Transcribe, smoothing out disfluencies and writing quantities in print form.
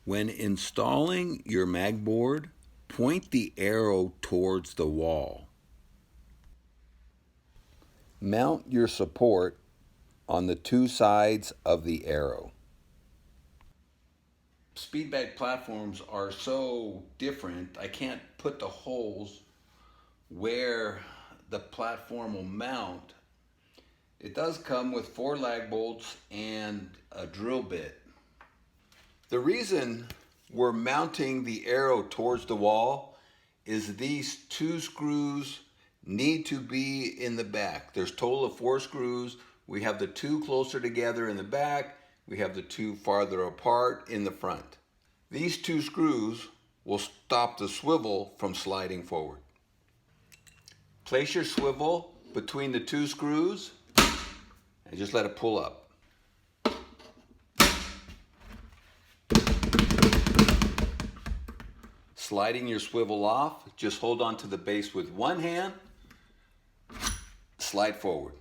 When installing your magboard, point the arrow towards the wall. Mount your support on the two sides of the arrow. Speed bag platforms are so different, I can't put the holes where the platform will mount. It does come with 4 lag bolts and a drill bit. The reason we're mounting the arrow towards the wall is these 2 screws need to be in the back. There's a total of 4 screws. We have the 2 closer together in the back. We have the 2 farther apart in the front. These 2 screws will stop the swivel from sliding forward. Place your swivel between the 2 screws and just let it pull up. Sliding your swivel off, just hold on to the base with one hand, slide forward.